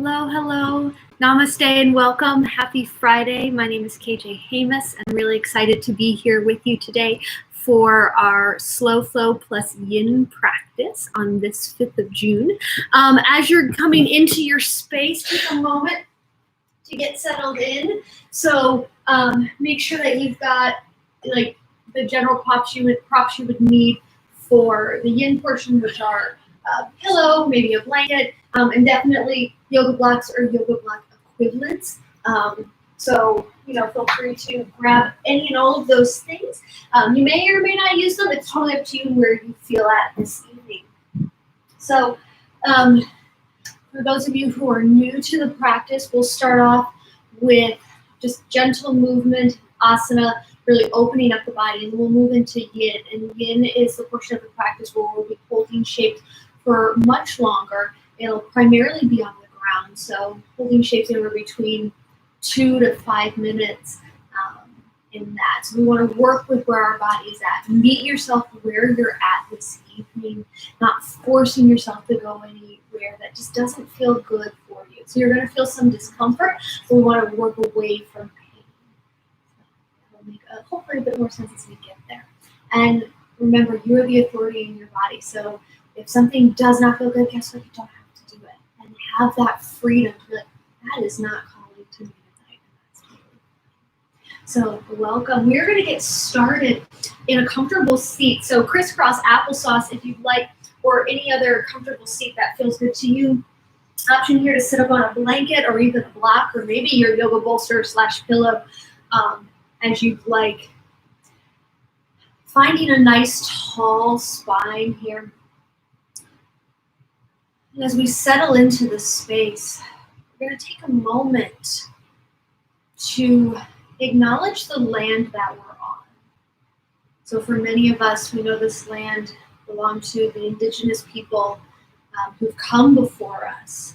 Hello, hello. Namaste and welcome. Happy Friday. My name is KJ Hamus. I'm really excited to be here with you today for our Slow Flow plus Yin practice on this 5th of June. As you're coming into your space, take a moment to get settled in. So make sure that you've got like the general props you would need for the Yin portion, which are a pillow, maybe a blanket, and definitely yoga blocks or yoga block equivalents. So feel free to grab any and all of those things. You may or may not use them. It's totally up to you where you feel at this evening. So for those of you who are new to the practice, we'll start off with just gentle movement, asana, really opening up the body, and we'll move into yin. And yin is the portion of the practice where we'll be holding shapes for much longer. It'll primarily be on the ground, so holding shapes anywhere between 2 to 5 minutes in that. So we want to work with where our body is at. Meet yourself where you're at this evening, not forcing yourself to go anywhere that just doesn't feel good for you. So you're going to feel some discomfort, but we want to work away from pain. It'll make hopefully a bit more sense as we get there. And remember, you're the authority in your body. So if something does not feel good, guess what? You don't have to do it. And have that freedom to be like, that is not calling to me tonight. That's totally fine. So welcome. We're going to get started in a comfortable seat. So crisscross applesauce if you'd like, or any other comfortable seat that feels good to you. Option here to sit up on a blanket or even a block, or maybe your yoga bolster / pillow as you'd like. Finding a nice tall spine here. And as we settle into this space, we're going to take a moment to acknowledge the land that we're on. So for many of us, we know this land belonged to the indigenous people who've come before us.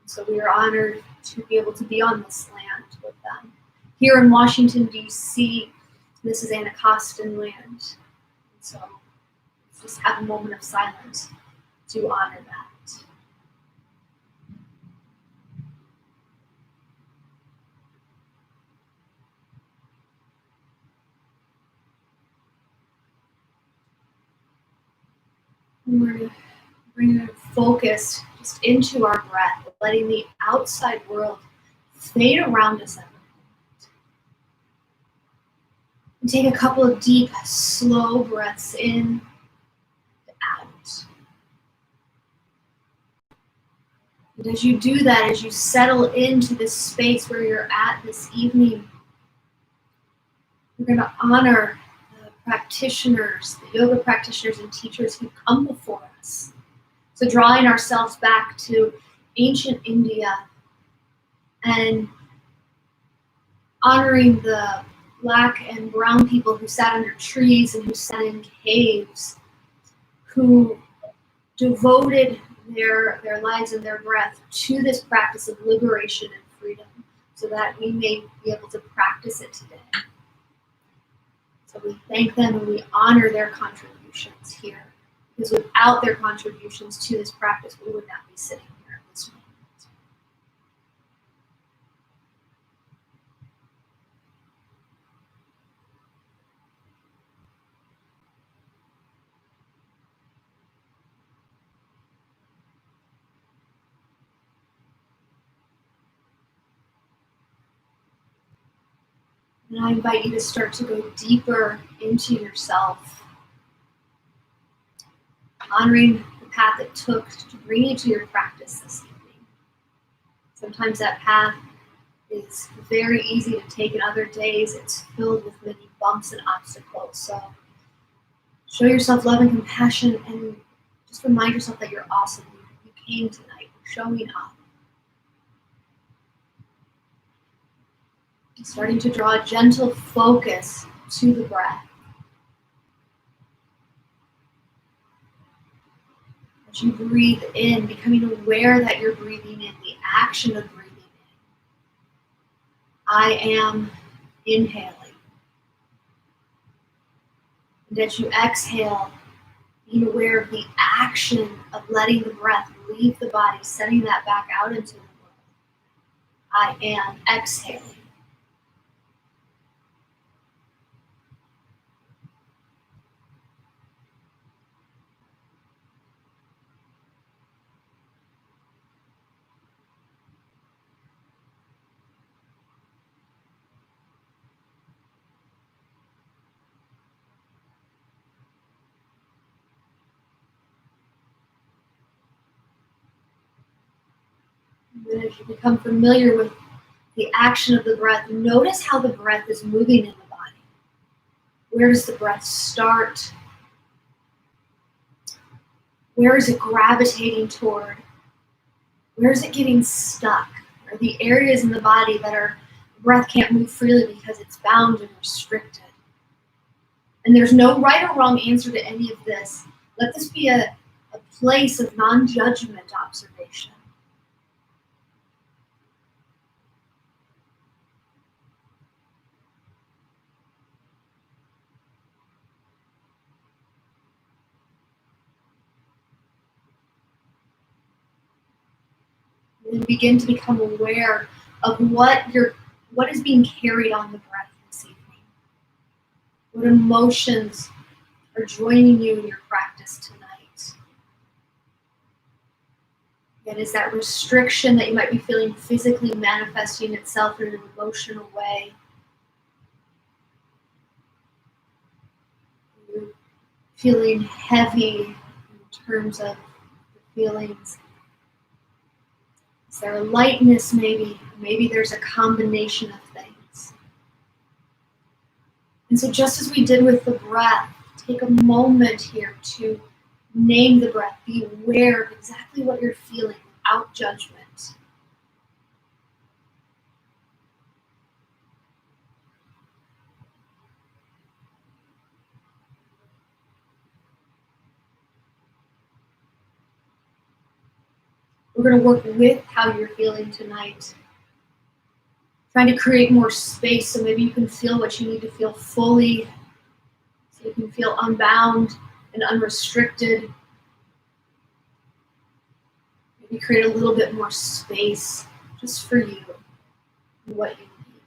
So we are honored to be able to be on this land with them. Here in Washington, D.C., this is Anacostan land. So let's just have a moment of silence to honor that. We're going to bring our focus just into our breath, letting the outside world fade around us at the moment. And take a couple of deep, slow breaths in and out. And as you do that, as you settle into this space where you're at this evening, we're going to honor practitioners, the yoga practitioners and teachers who come before us. So drawing ourselves back to ancient India and honoring the Black and brown people who sat under trees and who sat in caves, who devoted their lives and their breath to this practice of liberation and freedom so that we may be able to practice it today. So we thank them and we honor their contributions here. Because without their contributions to this practice, we would not be sitting here at this moment. And I invite you to start to go deeper into yourself, honoring the path it took to bring you to your practice this evening. Sometimes that path is very easy to take, and other days it's filled with many bumps and obstacles. So show yourself love and compassion and just remind yourself that you're awesome. You came tonight, you're showing up. Starting to draw a gentle focus to the breath. As you breathe in, becoming aware that you're breathing in, the action of breathing in. I am inhaling. And as you exhale, being aware of the action of letting the breath leave the body, sending that back out into the I am exhaling. And then as you become familiar with the action of the breath, notice how the breath is moving in the body. Where does the breath start? Where is it gravitating toward? Where is it getting stuck? Are the areas in the body that our breath can't move freely because it's bound and restricted? And there's no right or wrong answer to any of this. Let this be a place of non-judgment observation. And begin to become aware of what is being carried on the breath this evening. What emotions are joining you in your practice tonight? And is that restriction that you might be feeling physically manifesting itself in an emotional way? You're feeling heavy in terms of the feelings. Is there a lightness maybe? Maybe there's a combination of things. And so just as we did with the breath, take a moment here to name the breath. Be aware of exactly what you're feeling without judgment. We're going to work with how you're feeling tonight. Trying to create more space so maybe you can feel what you need to feel fully, so you can feel unbound and unrestricted. Maybe create a little bit more space just for you and what you need.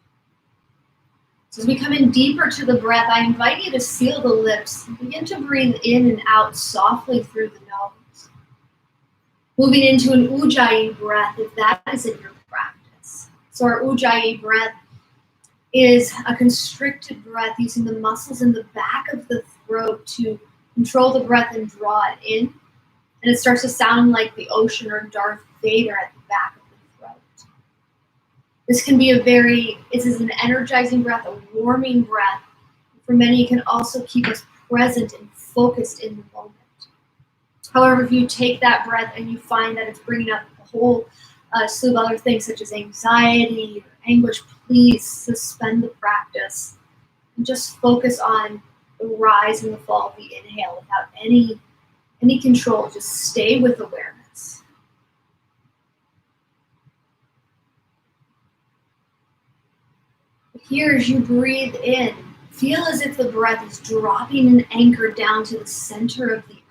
So as we come in deeper to the breath, I invite you to seal the lips and begin to breathe in and out softly through the nose. Moving into an Ujjayi breath, if that is in your practice. So our Ujjayi breath is a constricted breath using the muscles in the back of the throat to control the breath and draw it in. And it starts to sound like the ocean or Darth Vader at the back of the throat. This is an energizing breath, a warming breath. For many, it can also keep us present and focused in the moment. However, if you take that breath and you find that it's bringing up a whole slew of other things such as anxiety or anguish, please suspend the practice and just focus on the rise and the fall of the inhale without any control. Just stay with awareness. Here, as you breathe in, feel as if the breath is dropping an anchor down to the center of the earth.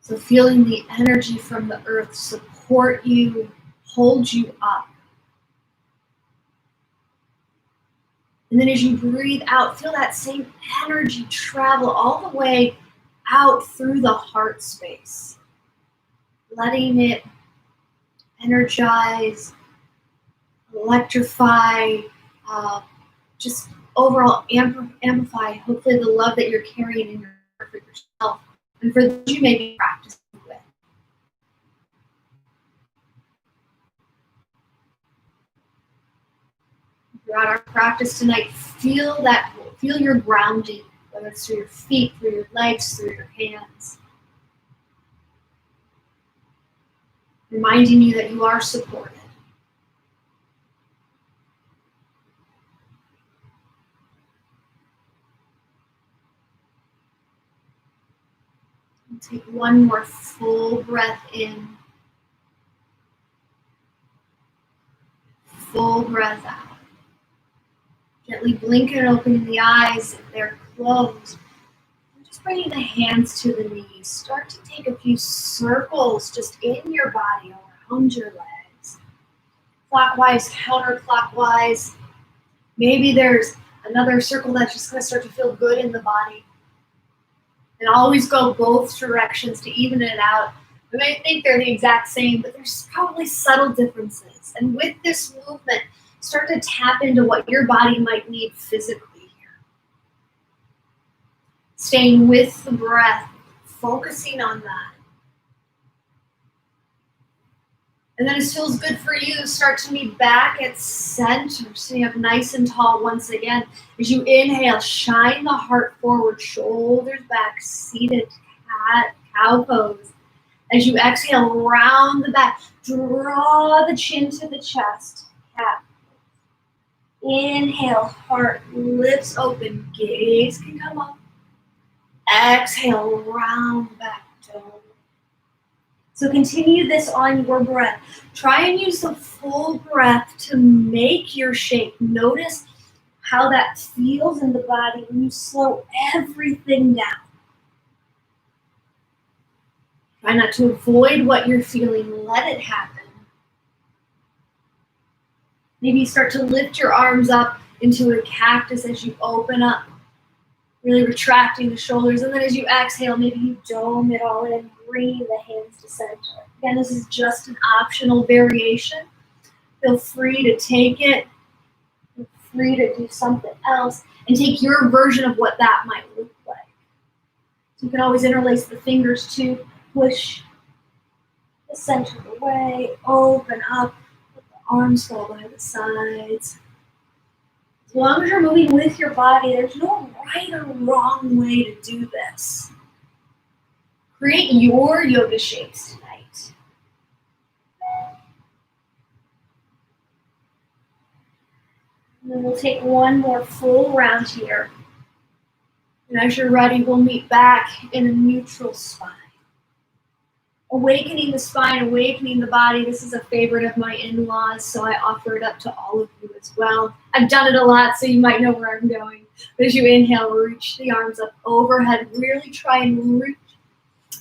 So feeling the energy from the earth support you, hold you up. And then as you breathe out, feel that same energy travel all the way out through the heart space. Letting it energize, electrify, just overall amplify, hopefully the love that you're carrying in your heart for yourself and for those you may be practicing with. Throughout our practice tonight, feel your grounding, whether it's through your feet, through your legs, through your hands. Reminding you that you are supported. And take one more full breath in. Full breath out. Gently blink and open the eyes if they're closed. Just bringing the hands to the knees. Start to take a few circles just in your body around your legs. Clockwise, counterclockwise. Maybe there's another circle that's just going to start to feel good in the body. And always go both directions to even it out. You may think they're the exact same, but there's probably subtle differences. And with this movement, start to tap into what your body might need physically here. Staying with the breath, focusing on that. And then as it feels good for you, start to meet back at center, sitting up nice and tall once again. As you inhale, shine the heart forward, shoulders back, seated cat, cow pose. As you exhale, round the back, draw the chin to the chest, cat. Inhale, heart lifts open, gaze can come up. Exhale, round back, dome. So continue this on your breath. Try and use the full breath to make your shape. Notice how that feels in the body when you slow everything down. Try not to avoid what you're feeling. Let it happen. Maybe start to lift your arms up into a cactus as you open up, really retracting the shoulders. And then as you exhale, maybe you dome it all in, bringing the hands to center. Again, this is just an optional variation. Feel free to take it. Feel free to do something else and take your version of what that might look like. So you can always interlace the fingers to push the center away, open up, let the arms fall by the sides. As long as you're moving with your body, there's no right or wrong way to do this. Create your yoga shapes tonight. And then we'll take one more full round here. And as you're ready, we'll meet back in a neutral spine. Awakening the spine, awakening the body. This is a favorite of my in-laws, so I offer it up to all of you as well. I've done it a lot, so you might know where I'm going. But as you inhale, reach the arms up overhead. Really try and reach.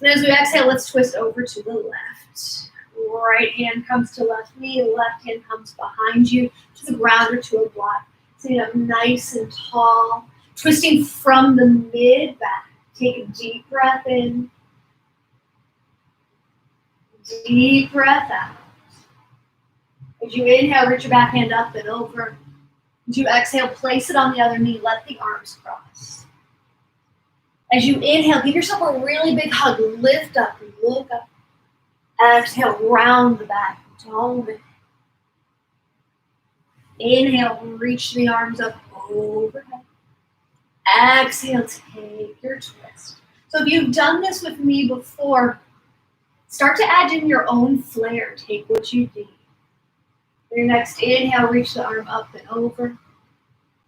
And as we exhale, let's twist over to the left. Right hand comes to left knee, left hand comes behind you to the ground or to a block. Sitting up nice and tall. Twisting from the mid-back. Take a deep breath in. Deep breath out. As you inhale, reach your back hand up and over. As you exhale, place it on the other knee. Let the arms cross. As you inhale, give yourself a really big hug. Lift up, look up. Exhale, round the back. Dome it. Inhale, reach the arms up overhead. Exhale, take your twist. So if you've done this with me before, start to add in your own flair. Take what you need. Your next inhale, reach the arm up and over.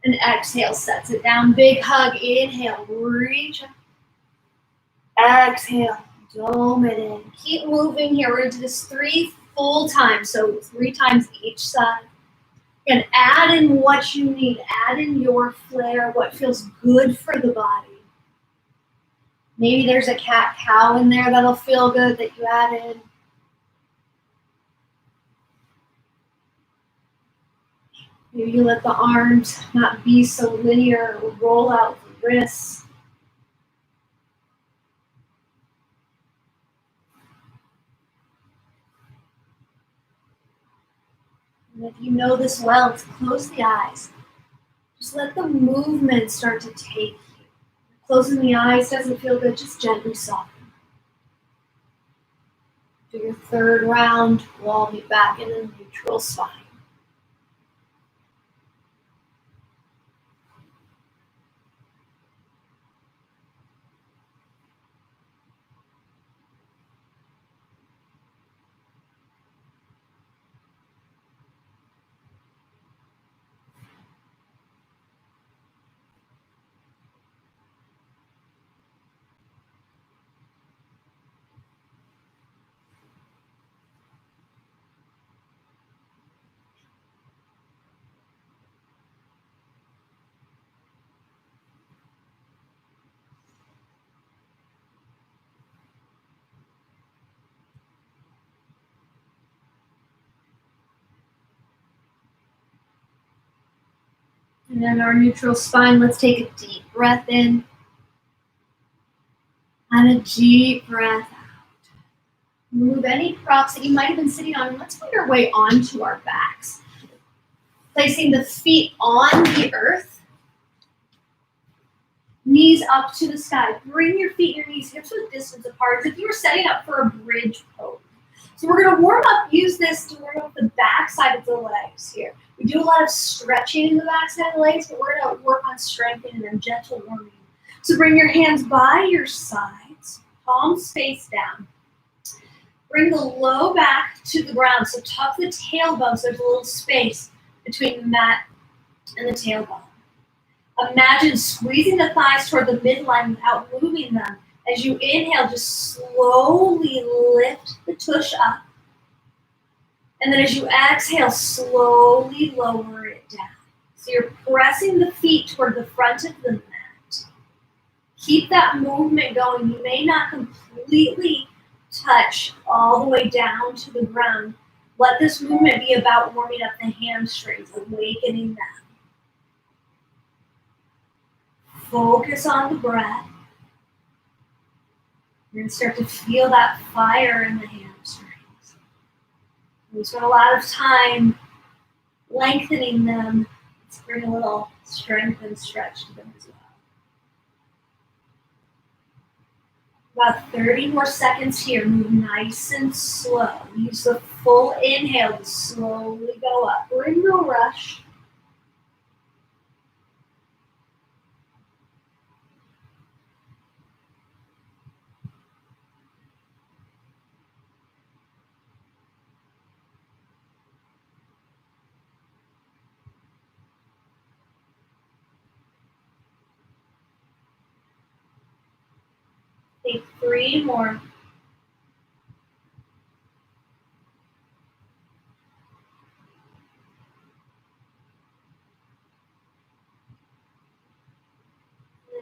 And exhale, sets it down. Big hug. Inhale, reach up. Exhale, dome it in. Keep moving here. We're going to do this 3 full times, so 3 times each side. And add in what you need. Add in your flair, what feels good for the body. Maybe there's a cat-cow in there that'll feel good that you add in. Maybe you let the arms not be so linear or roll out the wrists. And if you know this well, to close the eyes. Just let the movement start to take you. Closing the eyes doesn't feel good, just gently soften. Do your 3rd round, we'll all be back in a neutral spine. And then our neutral spine, let's take a deep breath in and a deep breath out. Move any props that you might have been sitting on, and let's find our way onto our backs. Placing the feet on the earth, knees up to the sky. Bring your feet and your knees hips width distance apart as if you were setting up for a bridge pose. So we're going to warm up, use this to warm up the back side of the legs here. We do a lot of stretching in the back side of the legs, but we're going to work on strengthening them, gentle warming. So bring your hands by your sides, palms face down. Bring the low back to the ground, so tuck the tailbone so there's a little space between the mat and the tailbone. Imagine squeezing the thighs toward the midline without moving them. As you inhale, just slowly lift the tush up. And then as you exhale, slowly lower it down. So you're pressing the feet toward the front of the mat. Keep that movement going. You may not completely touch all the way down to the ground. Let this movement be about warming up the hamstrings, awakening them. Focus on the breath. You're going to start to feel that fire in the hamstrings. We spend a lot of time lengthening them. Let's bring a little strength and stretch to them as well. About 30 more seconds here. Move nice and slow. Use the full inhale to slowly go up. We're in no rush. Take 3 more. And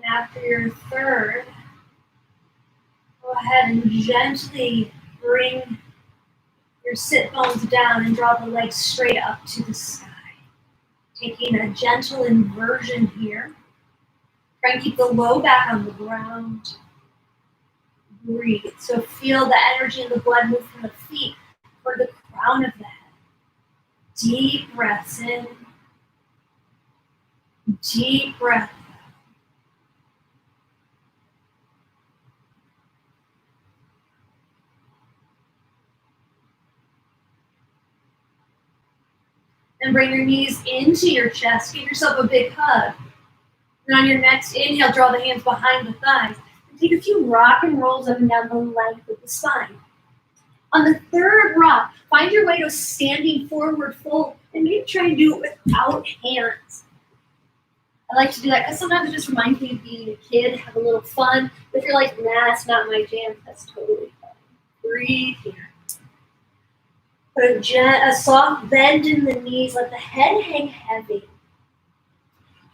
after your third, go ahead and gently bring your sit bones down and draw the legs straight up to the sky. Taking a gentle inversion here. Try and keep the low back on the ground. Breathe. So feel the energy and the blood move from the feet toward the crown of the head. Deep breaths in. Deep breath out. And bring your knees into your chest. Give yourself a big hug. And on your next inhale, draw the hands behind the thighs. And take a few rock and rolls up and down the length of the spine. On the third rock, find your way to a standing forward fold. And maybe try and do it without hands. I like to do that because sometimes it just reminds me of being a kid, have a little fun. But if you're like, nah, it's not my jam, that's totally fine. Breathe here. Put a soft bend in the knees, let the head hang heavy.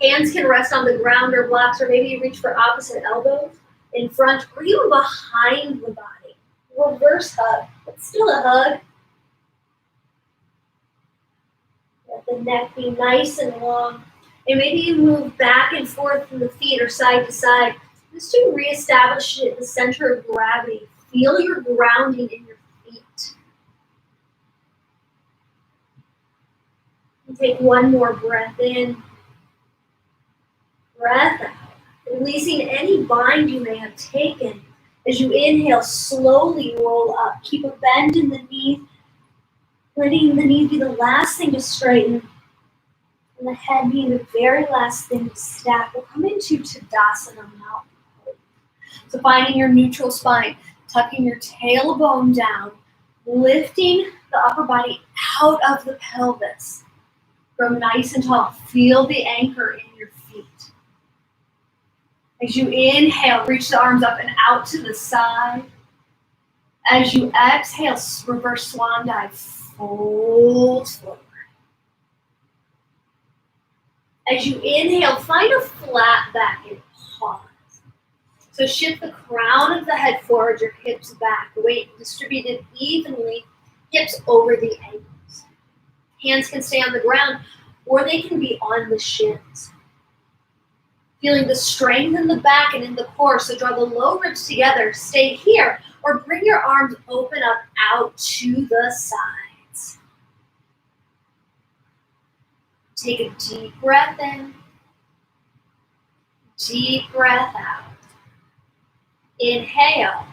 Hands can rest on the ground or blocks, or maybe you reach for opposite elbows in front or even behind the body. Reverse hug, but still a hug. Let the neck be nice and long. And maybe you move back and forth from the feet or side to side, just to reestablish it in the center of gravity. Feel your grounding in your feet. And take one more breath in. Breath out, releasing any bind you may have taken. As you inhale, slowly roll up. Keep a bend in the knees, letting the knees be the last thing to straighten, and the head being the very last thing to stack. We'll come into Tadasana mountain pose. So finding your neutral spine, tucking your tailbone down, lifting the upper body out of the pelvis. Grow nice and tall. Feel the anchor in your feet. As you inhale, reach the arms up and out to the side. As you exhale, reverse swan dive, fold forward. As you inhale, find a flat back and pause. So shift the crown of the head forward, your hips back, weight distributed evenly, hips over the ankles. Hands can stay on the ground, or they can be on the shins. Feeling the strength in the back and in the core, so draw the low ribs together, stay here, or bring your arms open up out to the sides. Take a deep breath in, deep breath out. Inhale.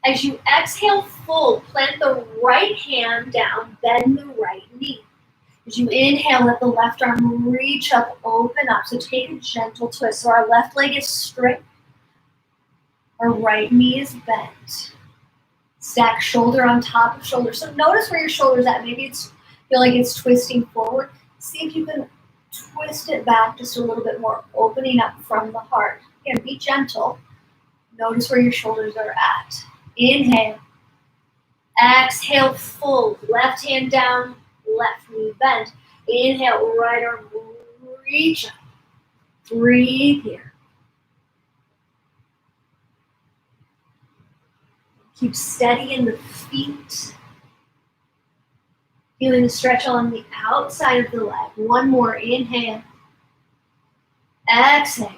As you exhale, fold, plant the right hand down, bend the right knee. As you inhale, let the left arm reach up, open up. So take a gentle twist. So our left leg is straight, our right knee is bent. Stack shoulder on top of shoulder. So notice where your shoulder's at. Maybe it's feel like it's twisting forward. See if you can twist it back just a little bit more, opening up from the heart. Again, be gentle. Notice where your shoulders are at. Inhale. Exhale, fold. Left hand down, left knee bent. Inhale, right arm reach up. Breathe here. Keep steady in the feet. Feeling the stretch on the outside of the leg. One more. Inhale. Exhale.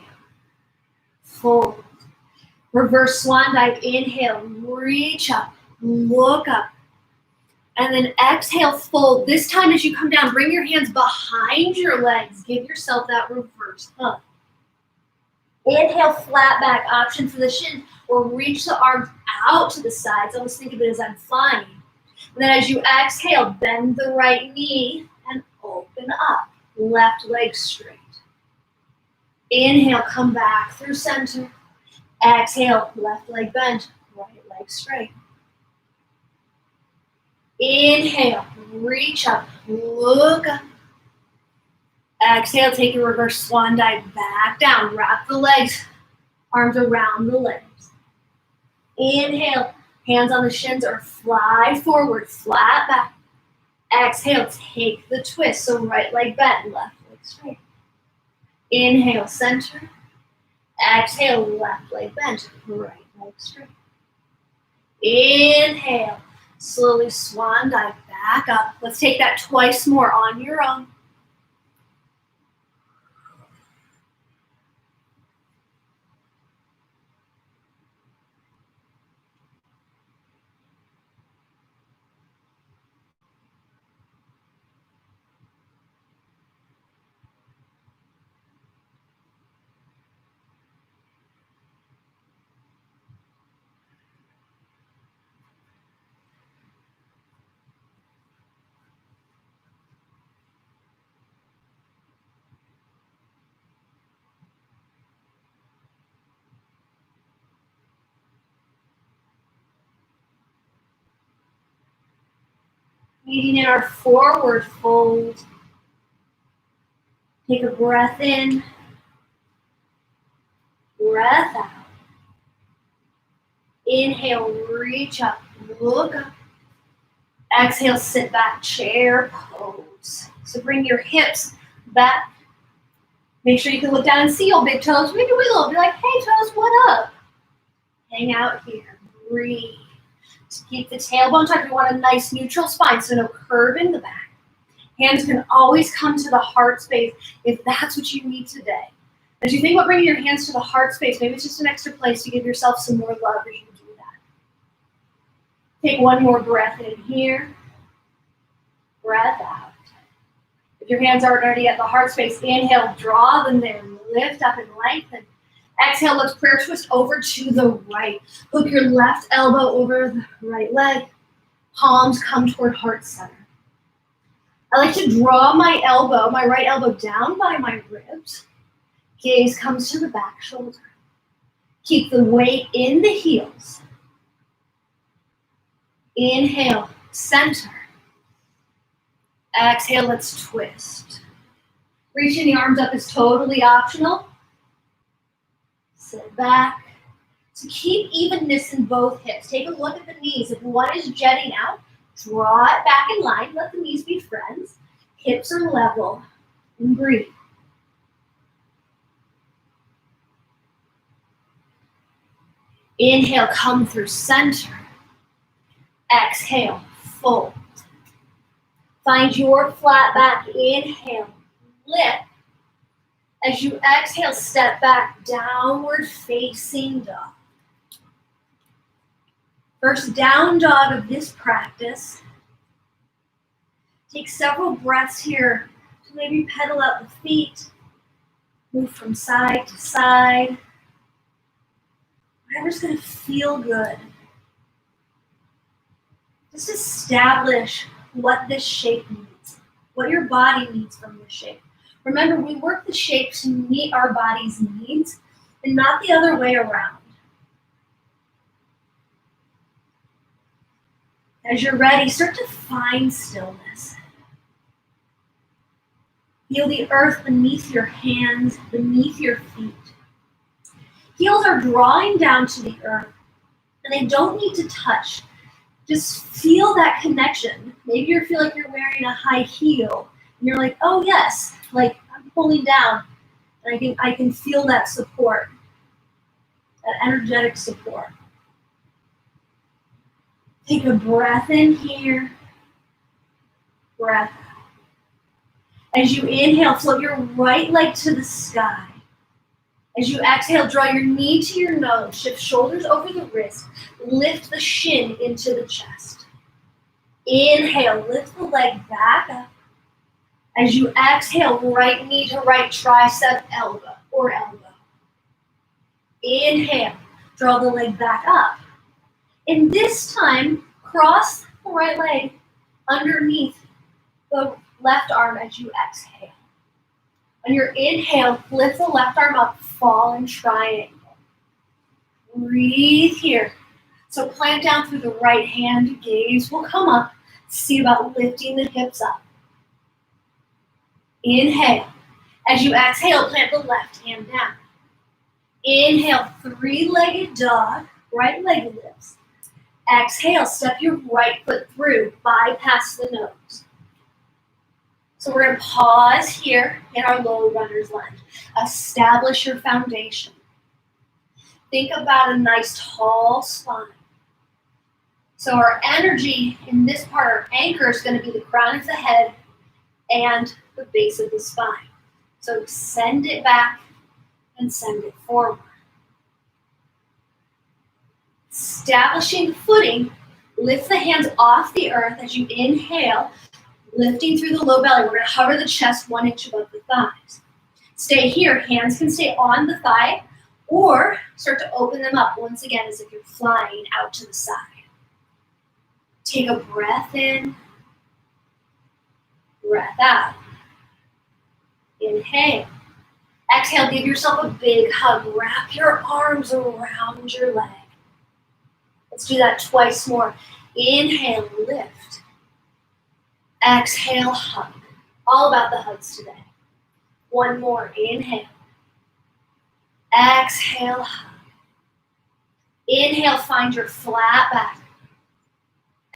Fold. Reverse swan dive. Inhale. Reach up. Look up. And then exhale, fold. This time as you come down, bring your hands behind your legs. Give yourself that reverse hug. Inhale, flat back, option for the shins, or reach the arms out to the sides. Almost think of it as I'm flying. And then as you exhale, bend the right knee and open up. Left leg straight. Inhale, come back through center. Exhale, left leg bent, right leg straight. Inhale, reach up, look up. Exhale, take a reverse swan dive back down. Wrap the legs, arms around the legs. Inhale, hands on the shins or fly forward, flat back. Exhale, take the twist. So right leg bent, left leg straight. Inhale, center. Exhale, left leg bent, right leg straight. Inhale, slowly swan dive back up. Let's take that twice more on your own. Meeting in our forward fold. Take a breath in, breath out. Inhale, reach up, look up. Exhale, sit back, chair pose. So bring your hips back. Make sure you can look down and see your big toes. Maybe wiggle. Be like, hey toes, what up? Hang out here, breathe. To keep the tailbone tucked, we want a nice neutral spine, so no curve in the back. Hands can always come to the heart space if that's what you need today. As you think about bringing your hands to the heart space, maybe it's just an extra place to give yourself some more love as you do that. Take one more breath in here. Breath out. If your hands aren't already at the heart space, inhale, draw them there, lift up and lengthen. Exhale, let's prayer twist over to the right. Hook your left elbow over the right leg. Palms come toward heart center. I like to draw my elbow, my right elbow down by my ribs. Gaze comes to the back shoulder. Keep the weight in the heels. Inhale, center. Exhale, let's twist. Reaching the arms up is totally optional. Sit back. To keep evenness in both hips, take a look at the knees. If one is jetting out, draw it back in line. Let the knees be friends. Hips are level. And breathe. Inhale, come through center. Exhale, fold. Find your flat back. Inhale, lift. As you exhale, step back, downward facing dog. First down dog of this practice. Take several breaths here to maybe pedal out the feet. Move from side to side. Whatever's going to feel good. Just establish what this shape needs, what your body needs from this shape. Remember, we work the shape to meet our body's needs and not the other way around. As you're ready, start to find stillness. Feel the earth beneath your hands, beneath your feet. Heels are drawing down to the earth, and they don't need to touch. Just feel that connection. Maybe you feel like you're wearing a high heel, and you're like, oh yes, like I'm pulling down, and I can feel that support, that energetic support. Take a breath in here, breath out. As you inhale, float your right leg to the sky. As you exhale, draw your knee to your nose, shift shoulders over the wrist, lift the shin into the chest. Inhale, lift the leg back up. As you exhale, right knee to right tricep, elbow. Inhale, draw the leg back up. And this time, cross the right leg underneath the left arm as you exhale. On your inhale, lift the left arm up, fall in triangle. Breathe here. So plant down through the right hand, gaze will come up. See about lifting the hips up. Inhale. As you exhale, plant the left hand down. Inhale, three-legged dog, right leg lifts. Exhale, step your right foot through, bypass the nose. So we're going to pause here in our low runner's lunge. Establish your foundation. Think about a nice tall spine. So our energy in this part, our anchor, is going to be the crown of the head and the base of the spine. So send it back and send it forward. Establishing footing, lift the hands off the earth as you inhale, lifting through the low belly. We're going to hover the chest 1 inch above the thighs. Stay here. Hands can stay on the thigh or start to open them up once again as if you're flying out to the side. Take a breath in, breath out. Inhale. Exhale, give yourself a big hug. Wrap your arms around your leg. Let's do that twice more. Inhale, lift. Exhale, hug. All about the hugs today. One more. Inhale. Exhale, hug. Inhale, find your flat back.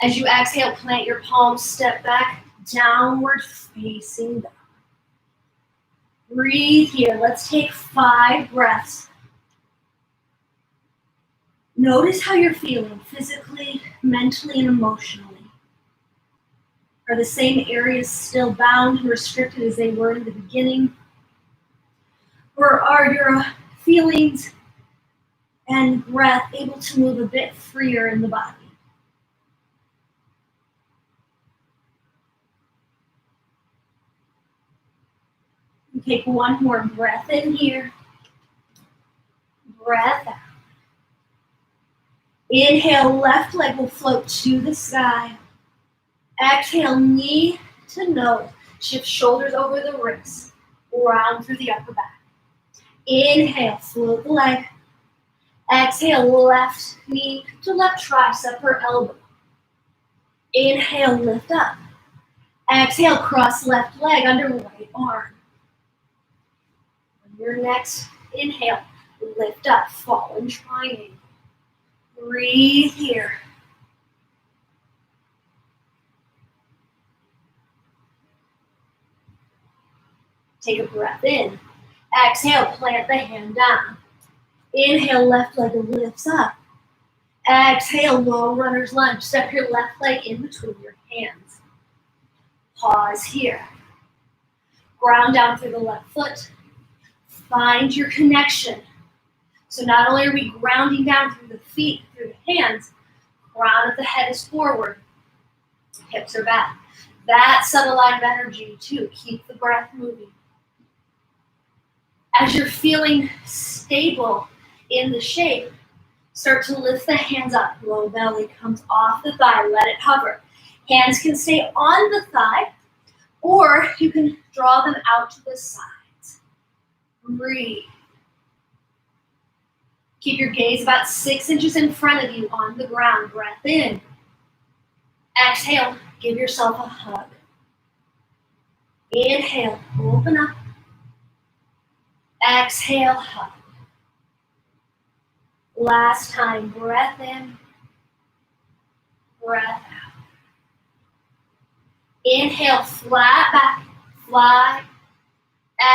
As you exhale, plant your palms, step back, downward facing dog. Breathe here. Let's take 5 breaths. Notice how you're feeling physically, mentally, and emotionally. Are the same areas still bound and restricted as they were in the beginning? Or are your feelings and breath able to move a bit freer in the body? Take one more breath in here. Breath out. Inhale, left leg will float to the sky. Exhale, knee to nose. Shift shoulders over the wrists. Round through the upper back. Inhale, float the leg. Exhale, left knee to left tricep or elbow. Inhale, lift up. Exhale, cross left leg under right arm. On your next inhale, lift up, fall in triangle. Breathe here. Take a breath in. Exhale, plant the hand down. Inhale, left leg lifts up. Exhale, low runner's lunge. Step your left leg in between your hands. Pause here. Ground down through the left foot. Find your connection. So not only are we grounding down through the feet, through the hands, crown of the head is forward, hips are back. That subtle line of energy too. Keep the breath moving. As you're feeling stable in the shape, start to lift the hands up. Low belly comes off the thigh. Let it hover. Hands can stay on the thigh, or you can draw them out to the sides. Breathe. Keep your gaze about 6 inches in front of you on the ground. Breath in. Exhale. Give yourself a hug. Inhale. Open up. Exhale. Hug. Last time. Breath in. Breath out. Inhale. Flat back. Fly.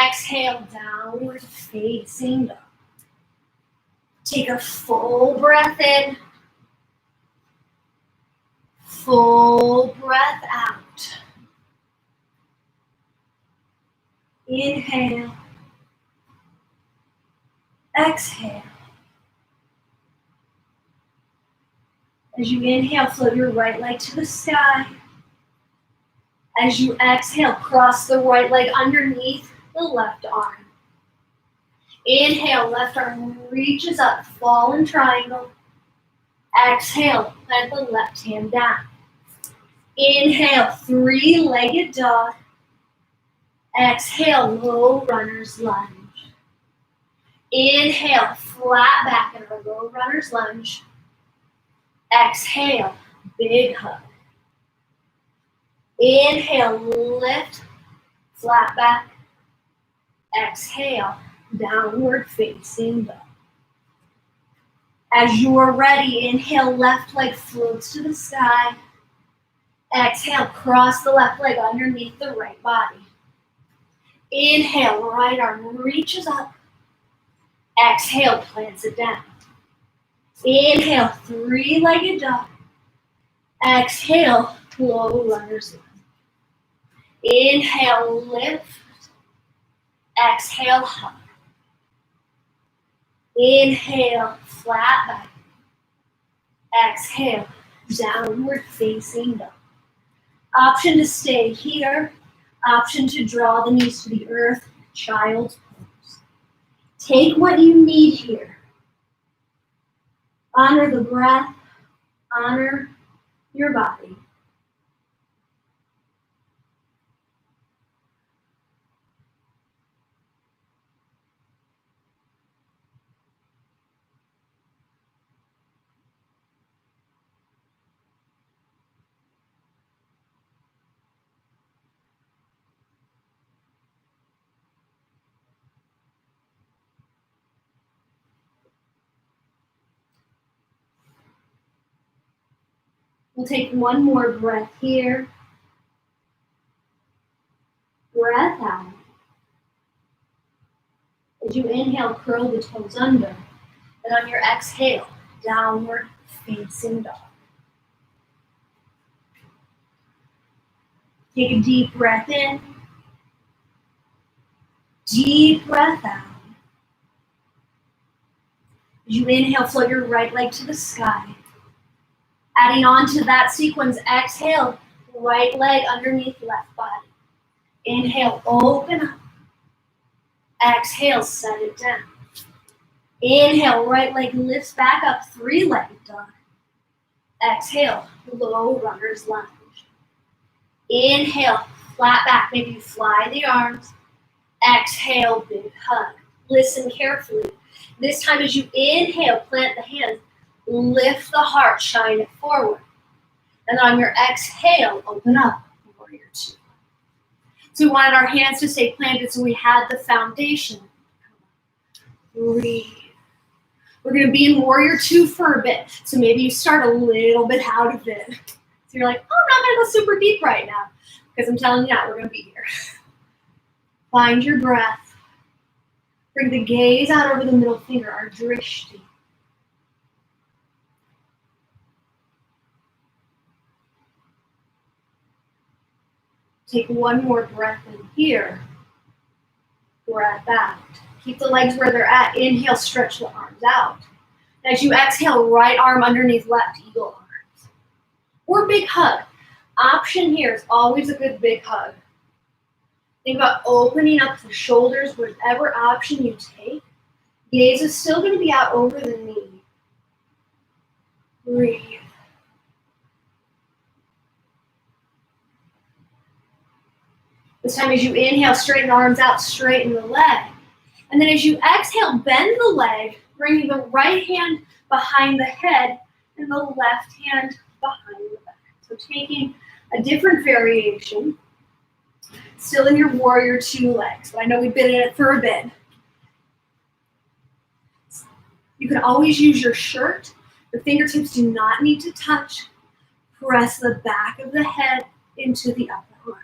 Exhale. Downward facing dog. Take a full breath in. Full breath out. Inhale. Exhale. As you inhale, float your right leg to the sky. As you exhale, cross the right leg underneath the left arm. Inhale, left arm reaches up, fall in triangle. Exhale, plant the left hand down. Inhale, three-legged dog. Exhale, low runner's lunge. Inhale, flat back in a low runner's lunge. Exhale, big hug. Inhale, lift, flat back. Exhale, downward facing dog. As you are ready, inhale, left leg floats to the sky. Exhale, cross the left leg underneath the right body. Inhale, right arm reaches up. Exhale, plants it down. Inhale, three-legged dog. Exhale, low runner's lunge. Inhale, lift. Exhale, hug. Inhale, flat back. Exhale, downward facing dog. Option to stay here. Option to draw the knees to the earth, child's pose. Take what you need here. Honor the breath. Honor your body. We'll take one more breath here. Breath out. As you inhale, curl the toes under. And on your exhale, downward facing dog. Take a deep breath in. Deep breath out. As you inhale, float your right leg to the sky. Adding on to that sequence, exhale, right leg underneath left body. Inhale, open up. Exhale, set it down. Inhale, right leg lifts back up, three-legged dog. Exhale, low runner's lunge. Inhale, flat back, maybe you fly the arms. Exhale, big hug. Listen carefully. This time as you inhale, plant the hands. Lift the heart, shine it forward. And on your exhale, open up, warrior two. So we wanted our hands to stay planted so we had the foundation. Breathe. We're gonna be in warrior two for a bit. So maybe you start a little bit out of it. So you're like, oh, I'm not gonna go super deep right now. Because I'm telling you now, we're gonna be here. Find your breath. Bring the gaze out over the middle finger, our drishti. Take one more breath in here. breath out. Keep the legs where they're at. Inhale, stretch the arms out. As you exhale, right arm underneath left, eagle arms. Or big hug. Option here is always a good big hug. Think about opening up the shoulders, whatever option you take. Gaze is still going to be out over the knee. Breathe. This time as you inhale, straighten the arms out, straighten the leg. And then as you exhale, bend the leg, bringing the right hand behind the head and the left hand behind the back. So taking a different variation, still in your warrior two legs, but I know we've been in it for a bit. You can always use your shirt. The fingertips do not need to touch. Press the back of the head into the upper arm.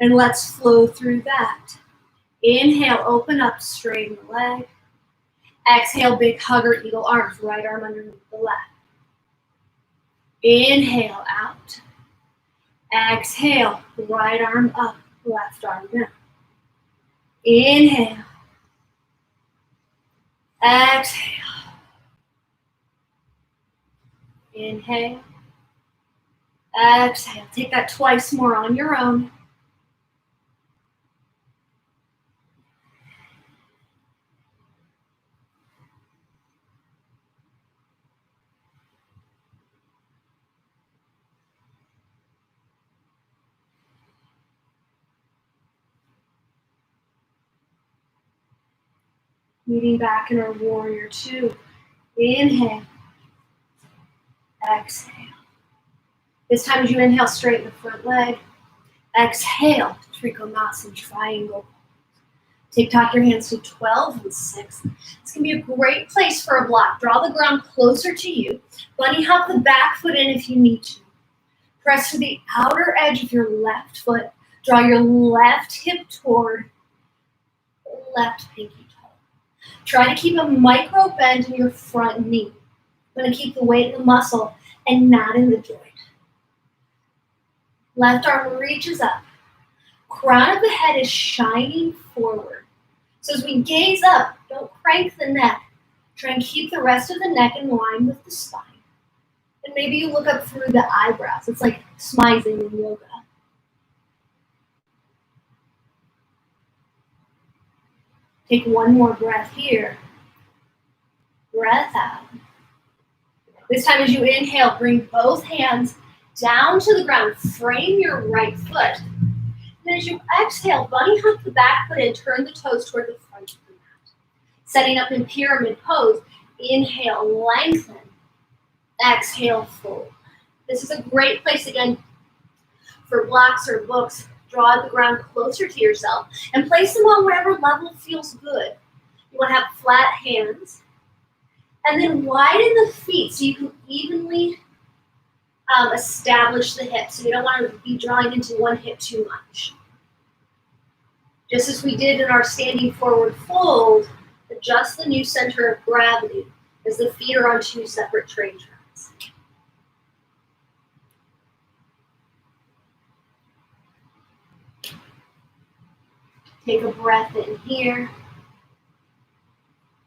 And let's flow through that. Inhale, open up, straighten the leg. Exhale, big hugger, eagle arms, right arm underneath the left. Inhale, out. Exhale, right arm up, left arm down. Inhale. Exhale. Inhale. Exhale. Take that twice more on your own. Moving back in our warrior two. Inhale. Exhale. This time as you inhale, straighten the front leg. Exhale, Trikonasana, triangle. Talk your hands to 12 and 6. This can be a great place for a block. Draw the ground closer to you. Bunny hop the back foot in if you need to. Press to the outer edge of your left foot. Draw your left hip toward left pinky toe. Try to keep a micro bend in your front knee. I'm going to keep the weight in the muscle and not in the joint. Left arm reaches up. Crown of the head is shining forward. So as we gaze up, don't crank the neck. Try and keep the rest of the neck in line with the spine. And maybe you look up through the eyebrows. It's like smizing in yoga. Take one more breath here. Breath out. This time as you inhale, bring both hands down to the ground. Frame your right foot. And as you exhale, bunny hop the back foot and turn the toes toward the front of the mat. Setting up in pyramid pose. Inhale, lengthen. Exhale, fold. This is a great place again for blocks or books. Draw the ground closer to yourself and place them on whatever level feels good. You want to have flat hands. And then widen the feet so you can evenly establish the hips. So you don't want to be drawing into one hip too much. Just as we did in our standing forward fold, adjust the new center of gravity as the feet are on two separate train tracks. Take a breath in here.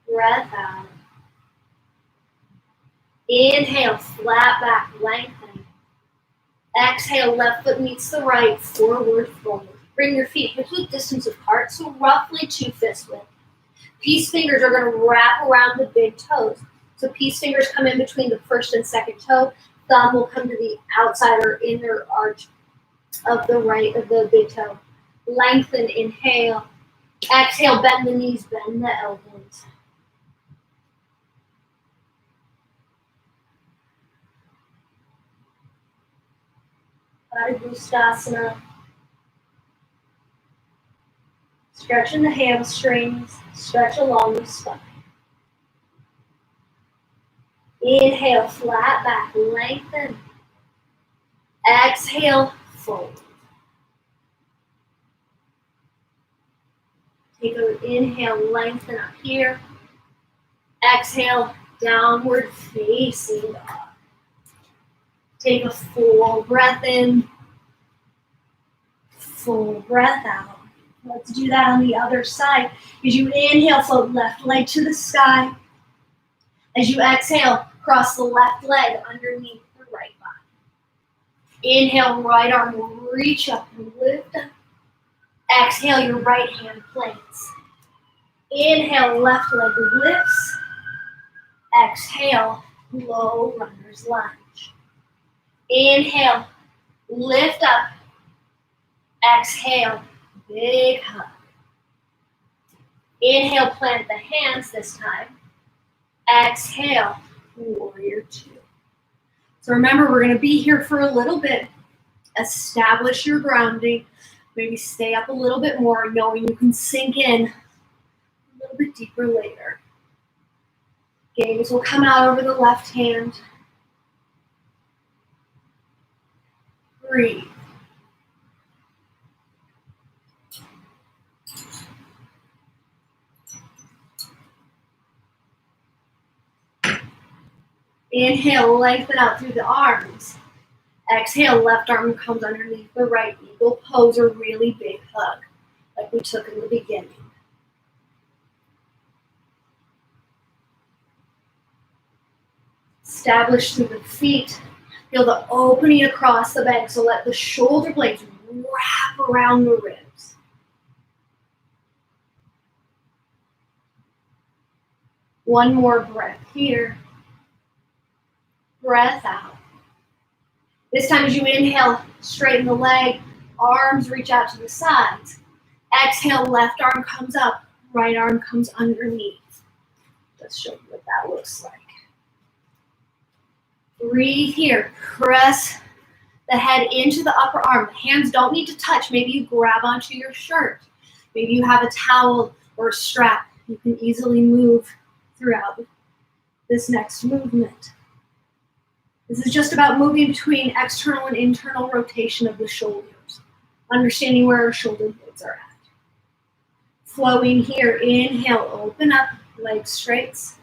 Breath out. Inhale, flat back, lengthening. Exhale, left foot meets the right, forward fold. Bring your feet hips width distance apart, so roughly 2 fists width. Peace fingers are going to wrap around the big toes. So peace fingers come in between the first and second toe. Thumb will come to the outside or inner arch of the right of the big toe. Lengthen, inhale. Exhale, bend the knees, bend the elbows. Padangusthasana. Stretching the hamstrings, stretch along the spine. Inhale, flat back, lengthen. Exhale, fold. Take an inhale, lengthen up here. Exhale, downward facing dog. Take a full breath in, full breath out. Let's do that on the other side. As you inhale, float left leg to the sky. As you exhale, cross the left leg underneath the right body. Inhale, right arm will reach up and lift up. Exhale, your right hand plants. Inhale, left leg lifts. Exhale, low runner's lunge. Inhale, lift up. Exhale, big hug. Inhale, plant the hands this time. Exhale, warrior two. So remember, we're going to be here for a little bit. Establish your grounding. Maybe stay up a little bit more, knowing you can sink in a little bit deeper later. Gaze will come out over the left hand. Breathe. Inhale, lengthen out through the arms. Exhale, left arm comes underneath the right. Eagle pose, a really big hug, like we took in the beginning. Establish through the feet. Feel the opening across the back, so let the shoulder blades wrap around the ribs. One more breath here. Breath out. This time as you inhale, straighten the leg, arms reach out to the sides. Exhale, left arm comes up, right arm comes underneath. Let's show you what that looks like. Breathe here. Press the head into the upper arm. The hands don't need to touch. Maybe you grab onto your shirt. Maybe you have a towel or a strap. You can easily move throughout this next movement. This is just about moving between external and internal rotation of the shoulders, understanding where our shoulder blades are at. Flowing here, inhale, open up, legs straightens.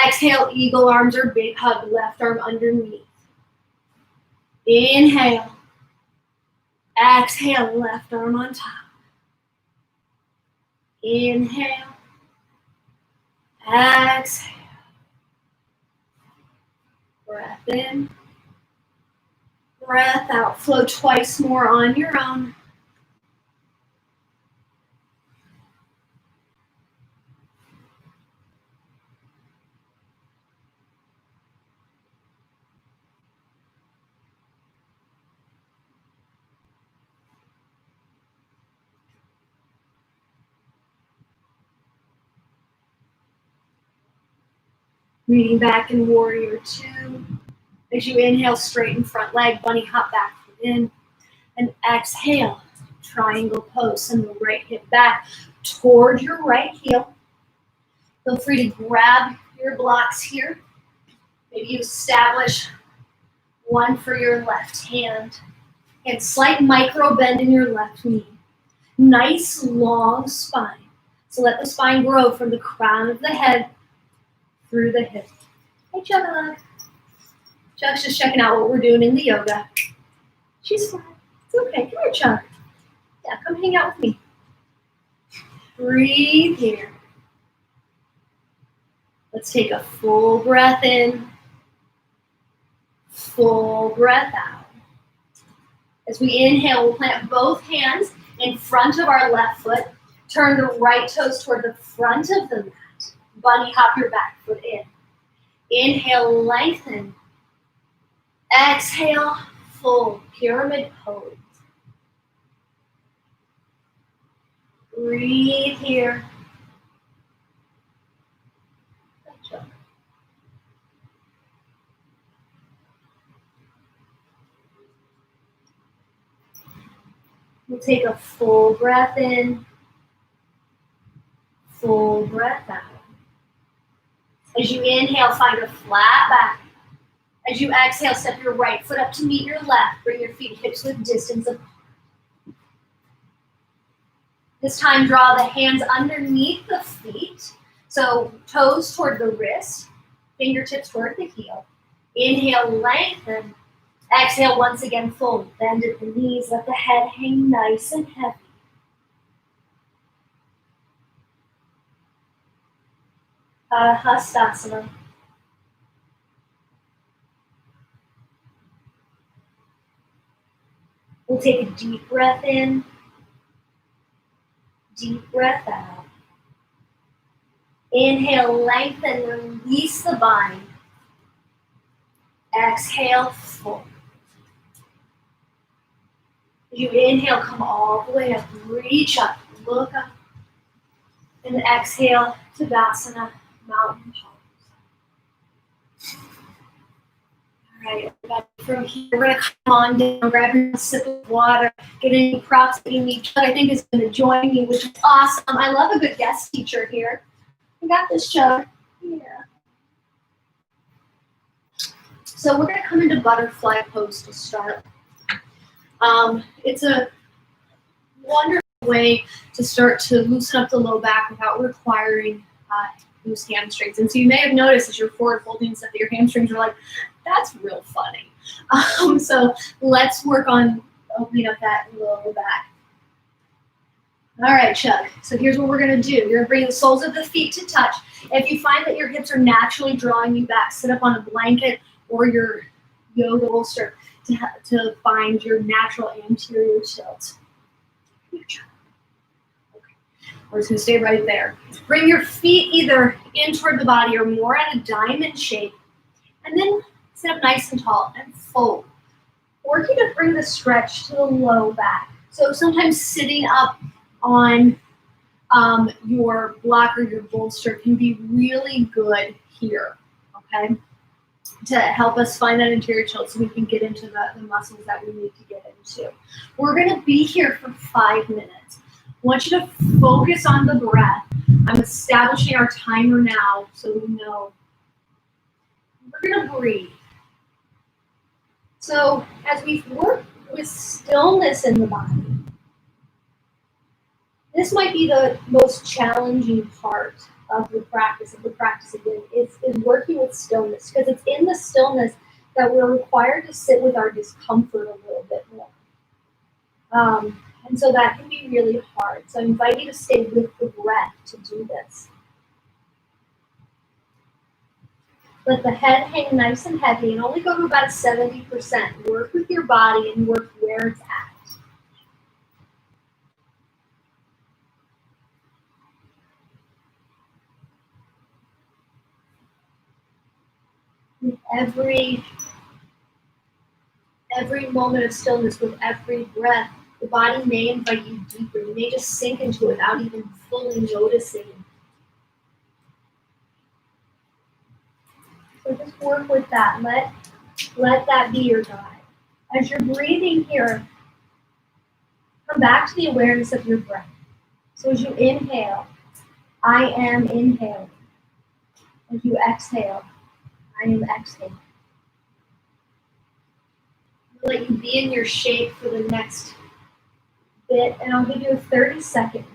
Exhale, eagle arms or big hug, left arm underneath. Inhale. Exhale, left arm on top. Inhale. Exhale. Breath in. Breath out. Flow twice more on your own. Leaning back in warrior two. As you inhale, straighten front leg, bunny hop back in. And exhale, triangle pose. Send the right hip back toward your right heel. Feel free to grab your blocks here. Maybe you establish one for your left hand. And slight micro bend in your left knee. Nice long spine. So let the spine grow from the crown of the head through the hip. Hey, Chug. Chug's just checking out what we're doing in the yoga. She's fine. It's okay. Come here, Chug. Yeah, come hang out with me. Breathe here. Let's take a full breath in. Full breath out. As we inhale, we'll plant both hands in front of our left foot. Turn the right toes toward the front of the mat. Bunny hop your back foot in. Inhale, lengthen. Exhale, full pyramid pose. Breathe here. We'll take a full breath in, full breath out. As you inhale, find a flat back. As you exhale, step your right foot up to meet your left. Bring your feet hips width distance apart. This time, draw the hands underneath the feet. So toes toward the wrist, fingertips toward the heel. Inhale, lengthen. Exhale, once again, full. Bend at the knees. Let the head hang nice and heavy. Hastasana. We'll take a deep breath in, deep breath out. Inhale, lengthen, release the bind. Exhale, fold. As you inhale, come all the way up, reach up, look up. And exhale, Tadasana, mountain pose. All right, from here, we're gonna come on down, grab a sip of water, get any props that you need. Chuck, I think, is gonna join me, which is awesome. I love a good guest teacher here. I got this, Chuck. Yeah. So we're gonna come into butterfly pose to start. It's a wonderful way to start to loosen up the low back without requiring loose hamstrings. And so you may have noticed as you're forward folding stuff that your hamstrings are like, that's real funny. So let's work on opening up that low back. All right, Chuck. So here's what we're gonna do. You're gonna bring the soles of the feet to touch. If you find that your hips are naturally drawing you back, sit up on a blanket or your yoga bolster to find your natural anterior tilt. Okay. We're just gonna stay right there. Bring your feet either in toward the body or more at a diamond shape. And then sit up nice and tall and fold. Working to bring the stretch to the low back. So sometimes sitting up on your block or your bolster can be really good here, okay? To help us find that anterior tilt so we can get into the muscles that we need to get into. We're gonna be here for 5 minutes. I want you to focus on the breath. I'm establishing our timer now so we know. We're gonna breathe. So as we work with stillness in the body, this might be the most challenging part of the practice again, is working with stillness, because it's in the stillness that we're required to sit with our discomfort a little bit more. And so that can be really hard. So I invite you to stay with the breath to do this. Let the head hang nice and heavy and only go to about 70%. Work with your body and work where it's at. With every moment of stillness, with every breath, the body may invite you deeper. You may just sink into it without even fully noticing. So just work with that. Let that be your guide. As you're breathing here, come back to the awareness of your breath. So as you inhale, I am inhaling. As you exhale, I am exhaling. I'll let you be in your shape for the next bit, and I'll give you a 30-second one.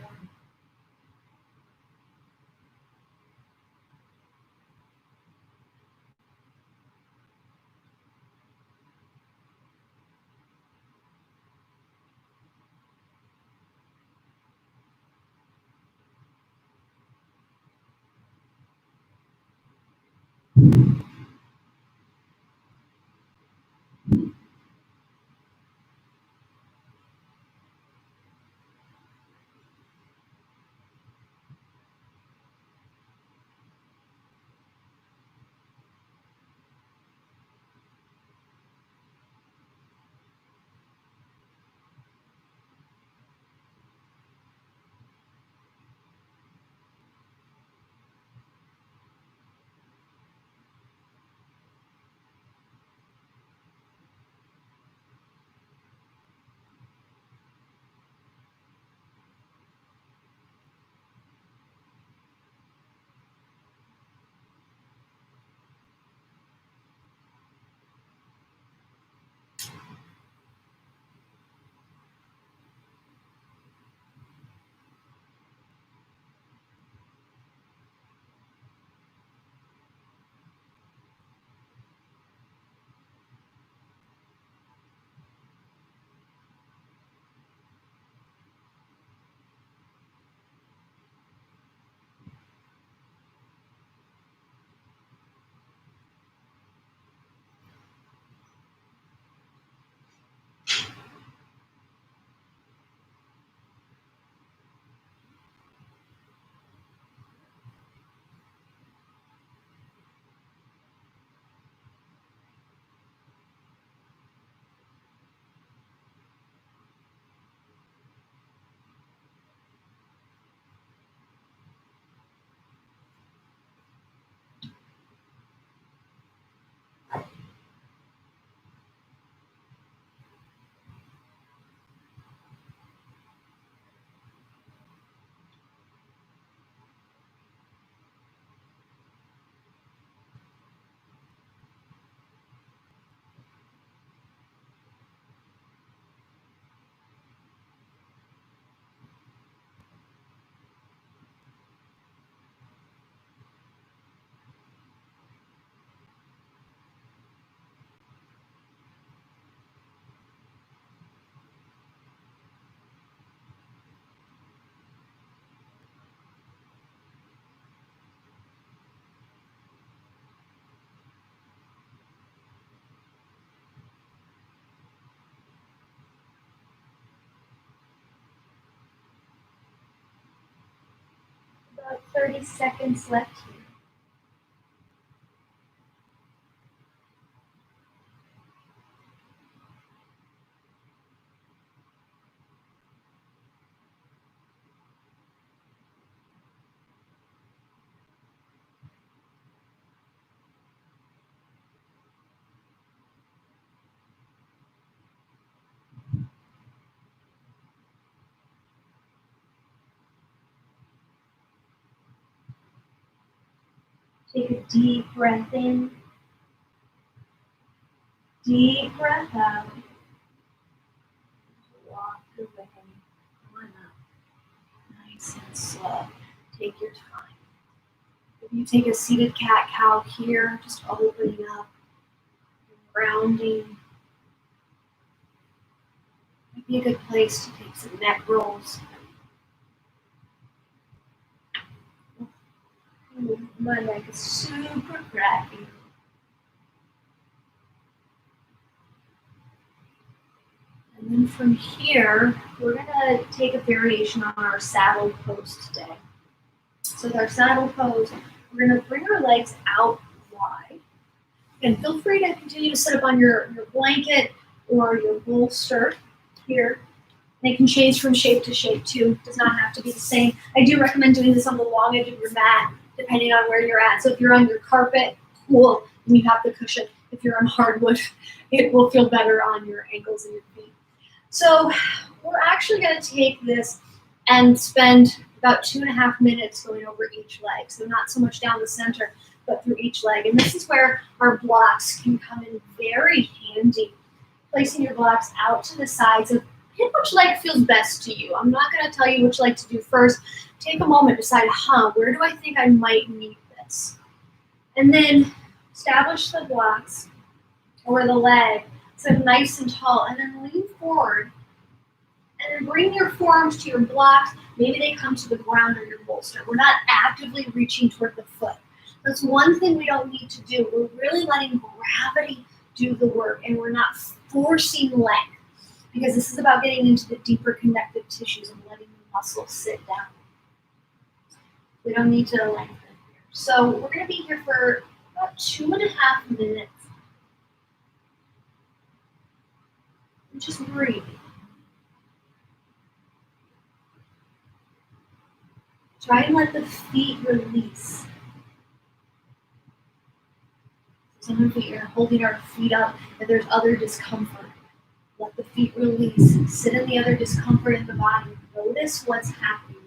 About 30 seconds left here. Take a deep breath in, deep breath out. Walk your way on up, nice and slow. Take your time. If you take a seated cat-cow here, just opening up, grounding. Might be a good place to take some neck rolls. Ooh, my neck is super cracky. And then from here, we're gonna take a variation on our saddle pose today. So with our saddle pose, we're gonna bring our legs out wide. And feel free to continue to sit up on your blanket or your bolster here. They can change from shape to shape too. Does not have to be the same. I do recommend doing this on the long edge of your mat, depending on where you're at. So if you're on your carpet, cool, and you have the cushion. If you're on hardwood, it will feel better on your ankles and your feet. So we're actually going to take this and spend about 2.5 minutes going over each leg. So not so much down the center, but through each leg. And this is where our blocks can come in very handy. Placing your blocks out to the sides of pick which leg feels best to you. I'm not going to tell you which leg to do first. Take a moment, decide, where do I think I might need this? And then establish the blocks or the leg so nice and tall, and then lean forward. And then bring your forearms to your blocks. Maybe they come to the ground or your bolster. We're not actively reaching toward the foot. That's one thing we don't need to do. We're really letting gravity do the work, and we're not forcing length, because this is about getting into the deeper connective tissues and letting the muscles sit down. We don't need to lengthen here. So we're going to be here for about 2.5 minutes. And just breathe. Try and let the feet release. Sometimes we are holding our feet up and there's other discomfort. Let the feet release. Sit in the other discomfort in the body. Notice what's happening.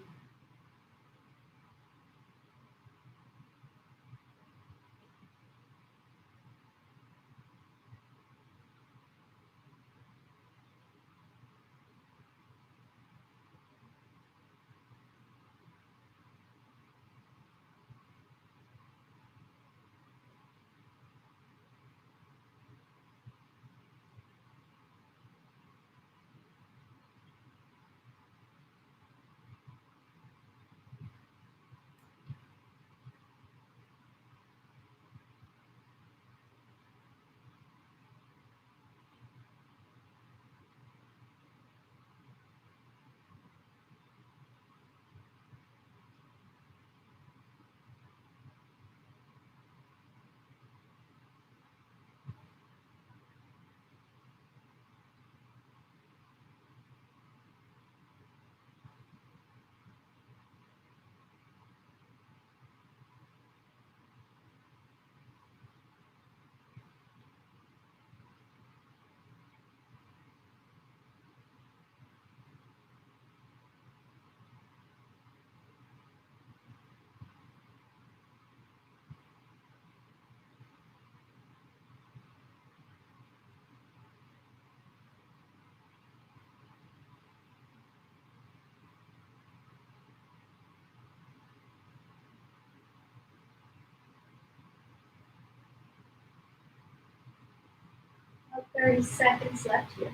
About 30 seconds left here.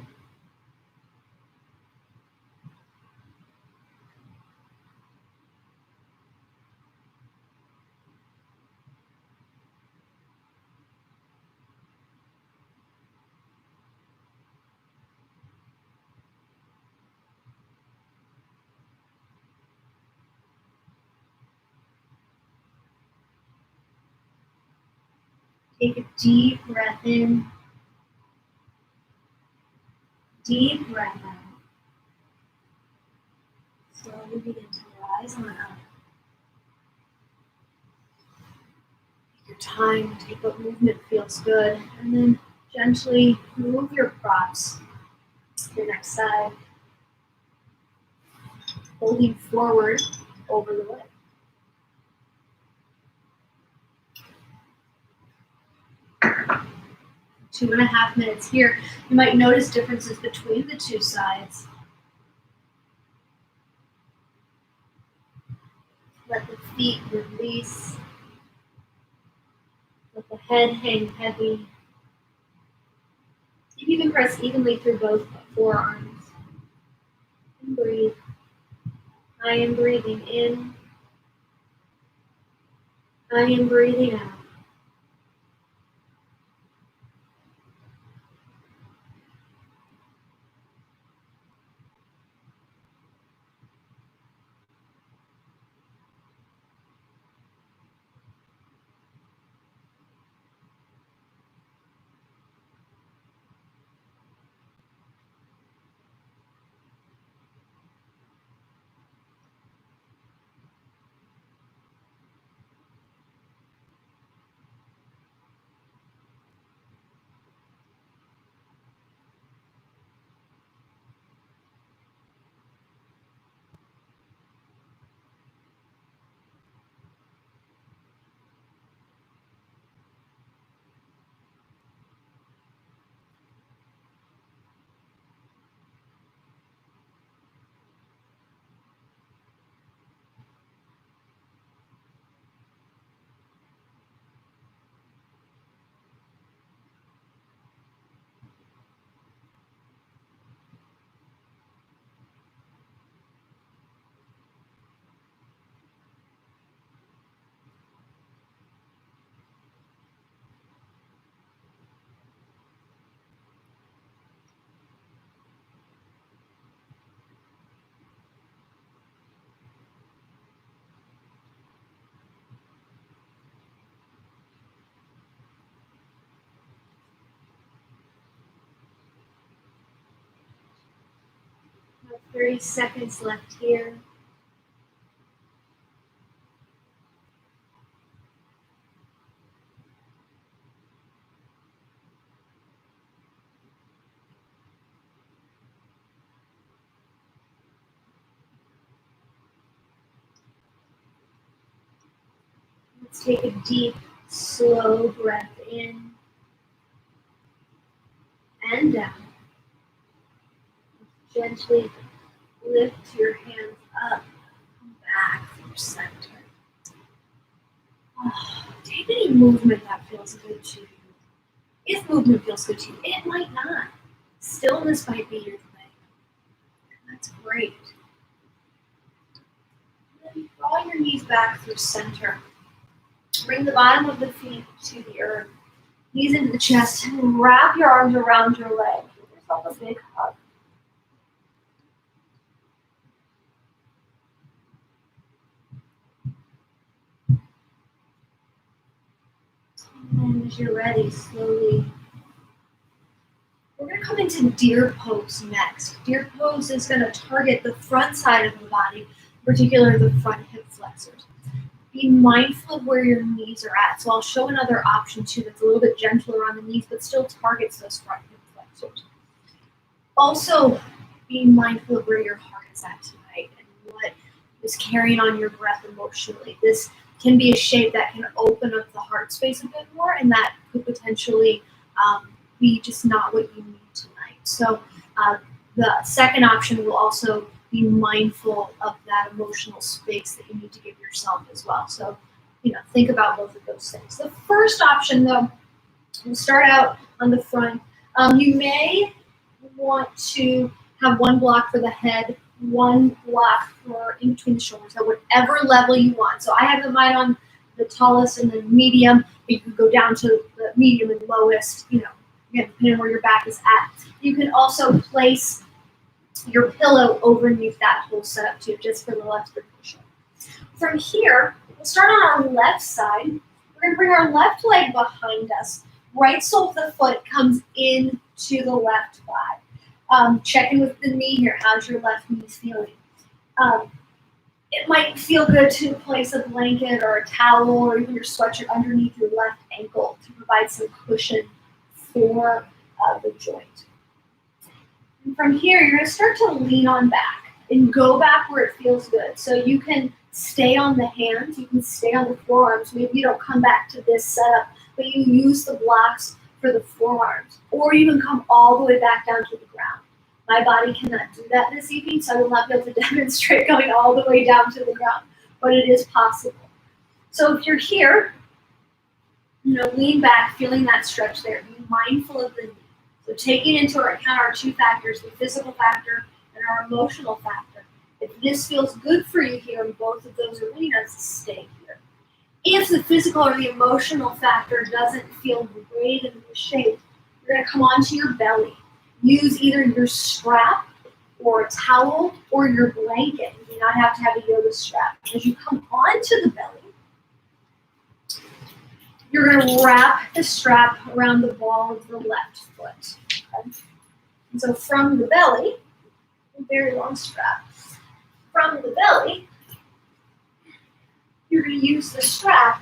Take a deep breath in, deep breath out. Slowly begin to rise on up. Take your time, take what movement feels good, and then gently move your props to your next side, holding forward over the leg. 2.5 minutes here. You might notice differences between the two sides. Let the feet release. Let the head hang heavy. You can press evenly through both forearms. And breathe. I am breathing in. I am breathing out. About 30 seconds left here. Let's take a deep, slow breath in and down. Gently lift your hands up, come back through center. Take any movement that feels good to you. If movement feels good to you, it might not. Stillness might be your thing. That's great. Then draw your knees back through center. Bring the bottom of the feet to the earth. Knees into the chest, and wrap your arms around your leg. Give yourself a big hug. And as you're ready, slowly, we're going to come into deer pose next. Deer pose is going to target the front side of the body, particularly the front hip flexors. Be mindful of where your knees are at. So I'll show another option too that's a little bit gentler on the knees, but still targets those front hip flexors. Also, be mindful of where your heart is at tonight and what is carrying on your breath emotionally. This can be a shape that can open up the heart space a bit more, and that could potentially be just not what you need tonight. So the second option will also be mindful of that emotional space that you need to give yourself as well. So, think about both of those things. The first option, though, we'll start out on the front. You may want to have one block for the head, one block for in between the shoulders, at whatever level you want. So I have mine on the tallest and the medium, but you could go down to the medium and lowest, again, depending on where your back is at. You can also place your pillow underneath that whole setup too, just for the left position. From here, we'll start on our left side. We're going to bring our left leg behind us. Right sole of the foot comes into the left thigh. Check in with the knee here. How's your left knee feeling? It might feel good to place a blanket or a towel or even your sweatshirt underneath your left ankle to provide some cushion for the joint. And from here, you're going to start to lean on back and go back where it feels good. So you can stay on the hands, you can stay on the forearms. Maybe you don't come back to this setup, but you use the blocks for the forearms. Or you can come all the way back down to the ground. My body cannot do that this evening, so I will not be able to demonstrate going all the way down to the ground, but it is possible. So if you're here, lean back, feeling that stretch there. Be mindful of the knee. So taking into account our two factors, the physical factor and our emotional factor. If this feels good for you here and both of those arenas, stay here. If the physical or the emotional factor doesn't feel great in the shape, you're going to come onto your belly. Use either your strap or a towel or your blanket. You do not have to have a yoga strap. As you come onto the belly, you're going to wrap the strap around the ball of the left foot. Okay? And so from the belly, a very long strap, from the belly, you're going to use the strap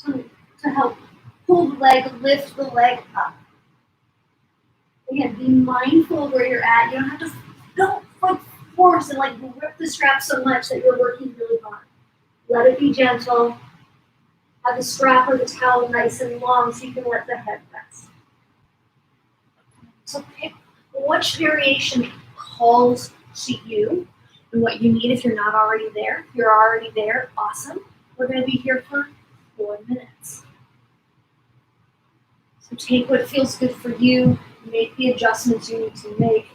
to help pull the leg, lift the leg up. Again, be mindful of where you're at. You don't have to don't force and grip the strap so much that you're working really hard. Let it be gentle. Have the strap or the towel nice and long so you can let the head rest. So pick which variation calls to you and what you need if you're not already there. If you're already there, awesome. We're going to be here for 4 minutes. So take what feels good for you, make the adjustments you need to make,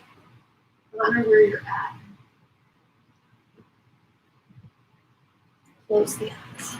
honor where you're at. Close the eyes.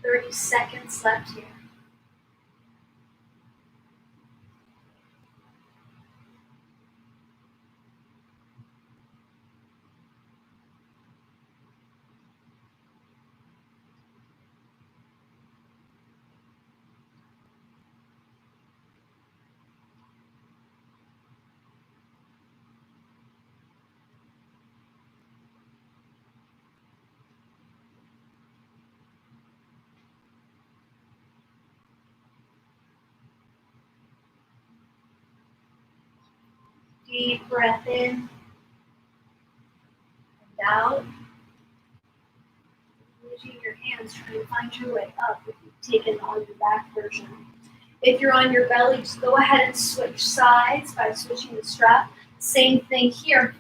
30 seconds left here. Deep breath in and out. Using your hands, trying to find your way up if you've taken on your back version. If you're on your belly, just go ahead and switch sides by switching the strap. Same thing here.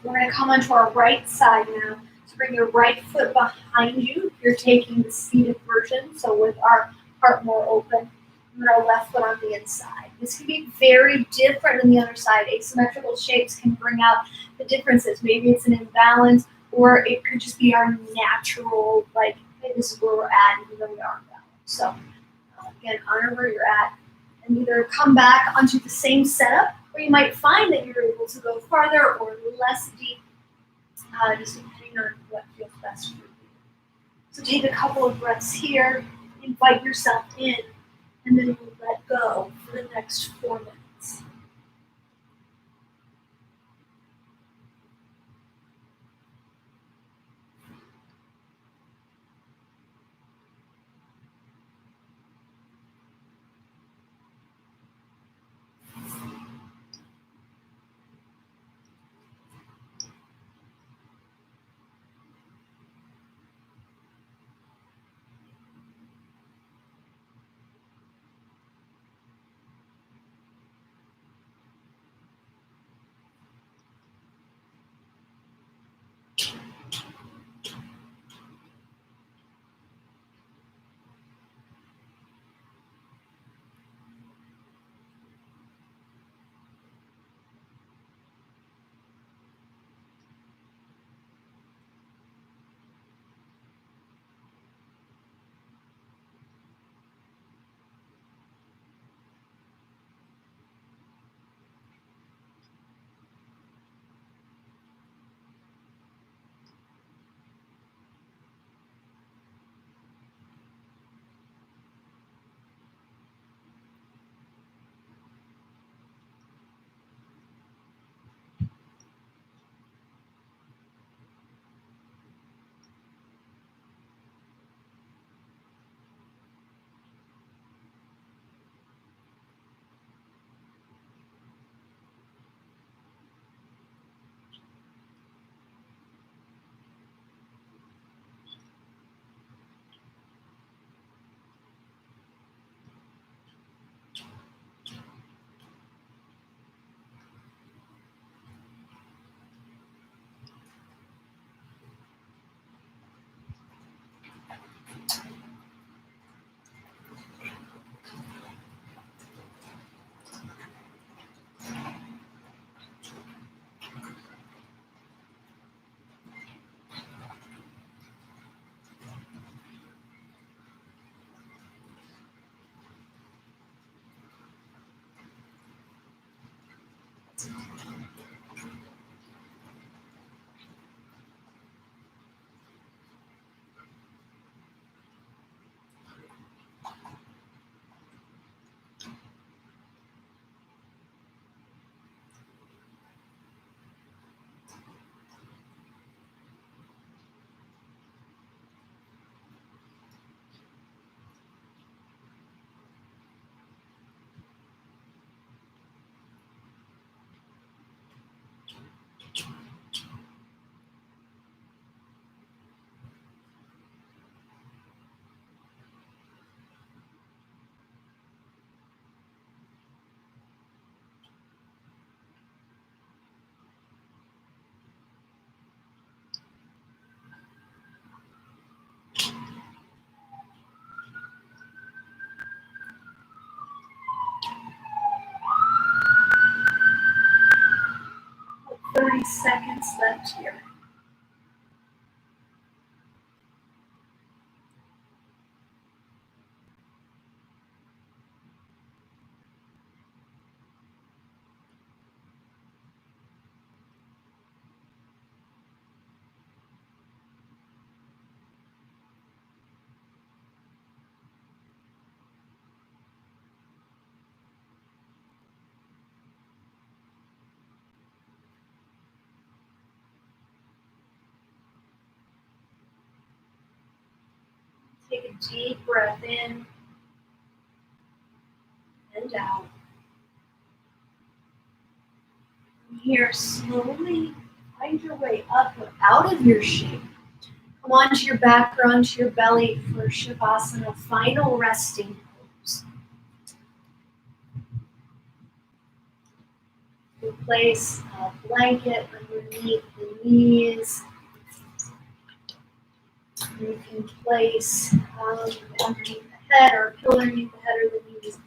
We're going to come onto our right side now. So bring your right foot behind you. You're taking the seated version, so with our heart more open. And our left foot on the inside. This can be very different than the other side. Asymmetrical shapes can bring out the differences. Maybe it's an imbalance, or it could just be our natural, like, hey, this is where we're at, even though we aren't balanced. So, again, honor where you're at, and either come back onto the same setup, or you might find that you're able to go farther or less deep, just depending on what feels best for you. So take a couple of breaths here, invite yourself in, and then we'll let go for the next 4 minutes. About 30 seconds left here. Take a deep breath in and out. From here, slowly find your way up or out of your shape. Come onto your back or onto your belly for Shavasana, final resting pose. You place a blanket underneath the knees. You can place underneath the head or a pillow underneath the head or the knees.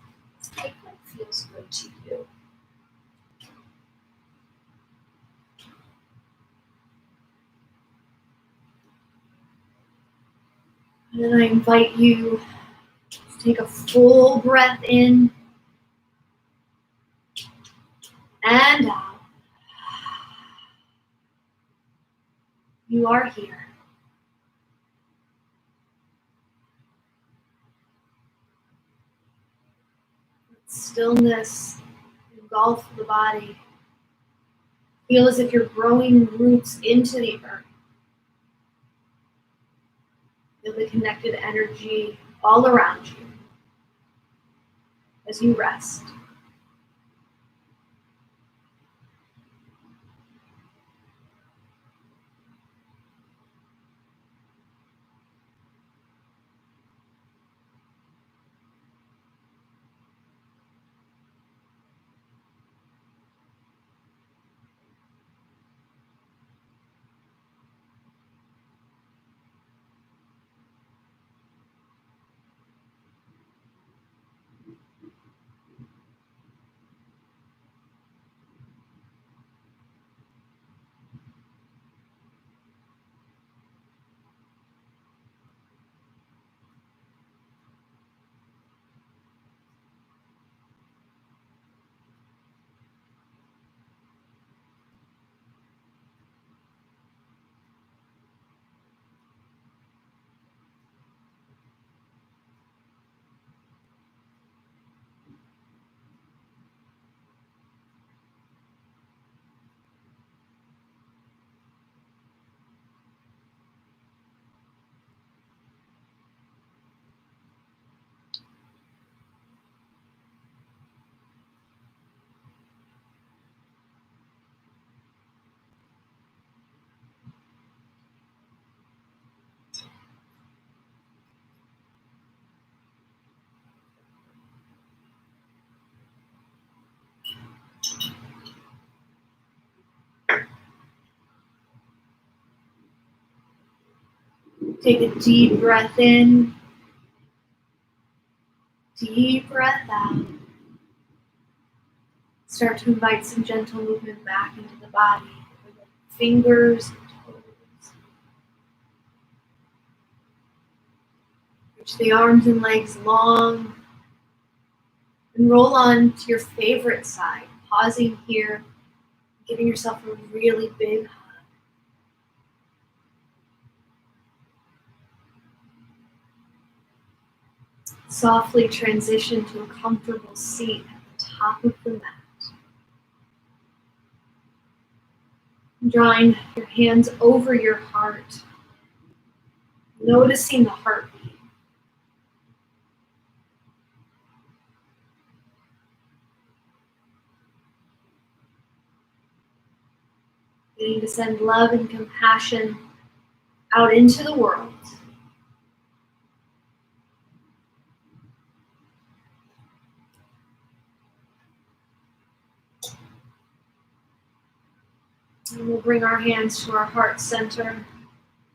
Take what feels good to you. And then I invite you to take a full breath in and out. You are here. Stillness engulf the body. Feel as if you're growing roots into the earth. Feel the connected energy all around you as you rest. Take a deep breath in, deep breath out. Start to invite some gentle movement back into the body. Fingers and toes. Reach the arms and legs long. And roll on to your favorite side. Pausing here, giving yourself a really big hug. Softly transition to a comfortable seat at the top of the mat. Drawing your hands over your heart, noticing the heartbeat. Getting to send love and compassion out into the world. And we'll bring our hands to our heart center,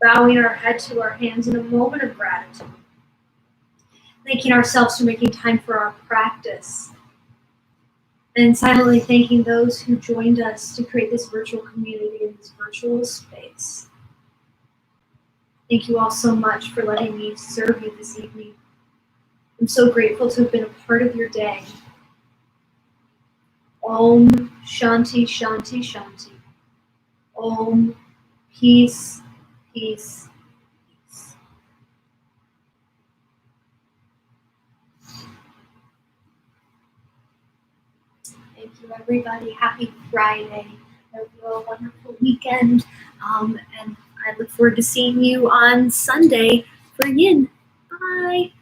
bowing our head to our hands in a moment of gratitude. Thanking ourselves for making time for our practice. And silently thanking those who joined us to create this virtual community in this virtual space. Thank you all so much for letting me serve you this evening. I'm so grateful to have been a part of your day. Om Shanti Shanti Shanti. Om Peace, Peace, Peace. Thank you, everybody. Happy Friday. Have a wonderful weekend. And I look forward to seeing you on Sunday for Yin. Bye. Bye.